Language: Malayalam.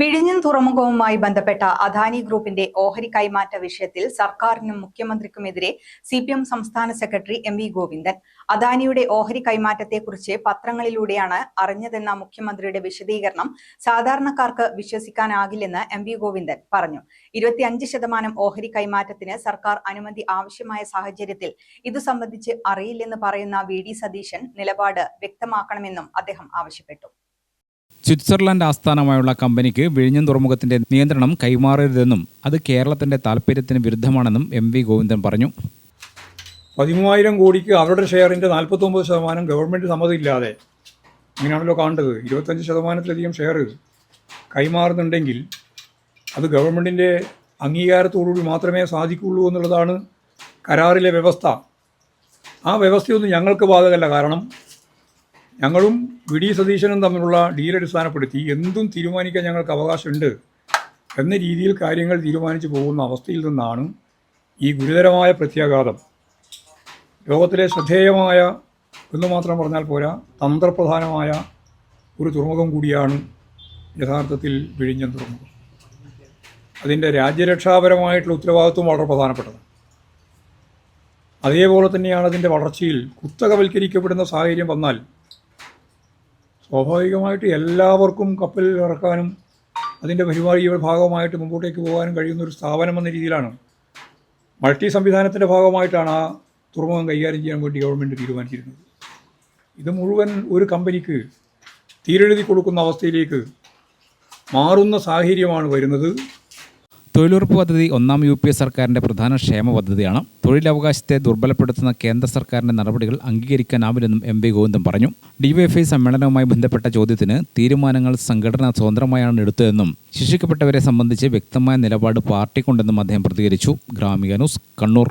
വിഴിഞ്ഞം തുറമുഖവുമായി ബന്ധപ്പെട്ട അദാനി ഗ്രൂപ്പിന്റെ ഓഹരി കൈമാറ്റ വിഷയത്തിൽ സർക്കാരിനും മുഖ്യമന്ത്രിക്കുമെതിരെ സിപിഎം സംസ്ഥാന സെക്രട്ടറി എം.വി. ഗോവിന്ദൻ. അദാനിയുടെ ഓഹരി കൈമാറ്റത്തെക്കുറിച്ച് പത്രങ്ങളിലൂടെയാണ് അറിഞ്ഞതെന്ന മുഖ്യമന്ത്രിയുടെ വിശദീകരണം സാധാരണക്കാർക്ക് വിശ്വസിക്കാനാകില്ലെന്ന് എം.വി. ഗോവിന്ദൻ പറഞ്ഞു. 25% ഓഹരി കൈമാറ്റത്തിന് സർക്കാർ അനുമതി ആവശ്യമായ സാഹചര്യത്തിൽ ഇതു സംബന്ധിച്ച് അറിയില്ലെന്ന് പറയുന്ന വി.ഡി. സതീശൻ നിലപാട് വ്യക്തമാക്കണമെന്നും അദ്ദേഹം ആവശ്യപ്പെട്ടു. സ്വിറ്റ്സർലൻഡ് ആസ്ഥാനമായുള്ള കമ്പനിക്ക് വിഴിഞ്ഞം തുറമുഖത്തിന്റെ നിയന്ത്രണം കൈമാറരുതെന്നും അത് കേരളത്തിന്റെ താൽപര്യത്തിന് വിരുദ്ധമാണെന്നും എം.വി. ഗോവിന്ദൻ പറഞ്ഞു. 13,000 കോടിക്ക് അവരുടെ ഷെയറിൻ്റെ 49% ഗവൺമെൻറ് സമ്മതമില്ലാതെ, അങ്ങനെയാണല്ലോ കാണേണ്ടത്. 25%-ലധികം ഷെയർ കൈമാറുന്നുണ്ടെങ്കിൽ അത് ഗവൺമെൻറ്റിൻ്റെ അംഗീകാരത്തോടുകൂടി മാത്രമേ സാധിക്കുകയുള്ളൂ എന്നുള്ളതാണ് കരാറിലെ വ്യവസ്ഥ. ആ വ്യവസ്ഥയൊന്നും ഞങ്ങൾക്ക് ബാധകമല്ല. കാരണം ഞങ്ങളും വി.ഡി. സതീശനും തമ്മിലുള്ള ഡീൽ അടിസ്ഥാനപ്പെടുത്തി എന്തും തീരുമാനിക്കാൻ ഞങ്ങൾക്ക് അവകാശമുണ്ട് എന്ന രീതിയിൽ കാര്യങ്ങൾ തീരുമാനിച്ചു പോകുന്ന അവസ്ഥയിൽ നിന്നാണ് ഈ ഗുരുതരമായ പ്രത്യാഘാതം. ലോകത്തിലെ ശ്രദ്ധേയമായ എന്ന് മാത്രം പറഞ്ഞാൽ പോരാ, തന്ത്രപ്രധാനമായ ഒരു തുറമുഖം കൂടിയാണ് യഥാർത്ഥത്തിൽ വിഴിഞ്ഞം തുറമുഖം. അതിൻ്റെ രാജ്യരക്ഷാപരമായിട്ടുള്ള ഉത്തരവാദിത്വം വളരെ പ്രധാനപ്പെട്ടത്. അതേപോലെ തന്നെയാണ് അതിൻ്റെ വളർച്ചയിൽ കുത്തകവൽക്കരിക്കപ്പെടുന്ന സാഹചര്യം വന്നാൽ സ്വാഭാവികമായിട്ട് എല്ലാവർക്കും കപ്പൽ ഇറക്കാനും അതിൻ്റെ പരിപാടിയുടെ ഭാഗമായിട്ട് മുമ്പോട്ടേക്ക് പോകാനും കഴിയുന്ന ഒരു സ്ഥാപനം എന്ന രീതിയിലാണ്, മൾട്ടി സംവിധാനത്തിൻ്റെ ഭാഗമായിട്ടാണ് ആ തുറമുഖം കൈകാര്യം ചെയ്യാൻ വേണ്ടി ഗവൺമെൻറ് തീരുമാനിച്ചിരുന്നത്. ഇത് മുഴുവൻ ഒരു കമ്പനിക്ക് തീരെഴുതി കൊടുക്കുന്ന അവസ്ഥയിലേക്ക് മാറുന്ന സാഹചര്യമാണ് വരുന്നത്. തൊഴിലുറപ്പ് പദ്ധതി 1-ാം UPA സർക്കാരിൻ്റെ പ്രധാന ക്ഷേമ പദ്ധതിയാണ്. തൊഴിലവകാശത്തെ ദുർബലപ്പെടുത്തുന്ന കേന്ദ്ര സർക്കാരിൻ്റെ നടപടികൾ അംഗീകരിക്കാനാവില്ലെന്നും എം.വി. ഗോവിന്ദൻ പറഞ്ഞു. DYFI സമ്മേളനവുമായി ബന്ധപ്പെട്ട ചോദ്യത്തിന് തീരുമാനങ്ങൾ സംഘടന സ്വതന്ത്രമായാണ് എടുത്തതെന്നും ശിക്ഷിക്കപ്പെട്ടവരെ സംബന്ധിച്ച് വ്യക്തമായ നിലപാട് പാർട്ടിക്കുണ്ടെന്നും അദ്ദേഹം പ്രതികരിച്ചു. ഗ്രാമിക ന്യൂസ്, കണ്ണൂർ.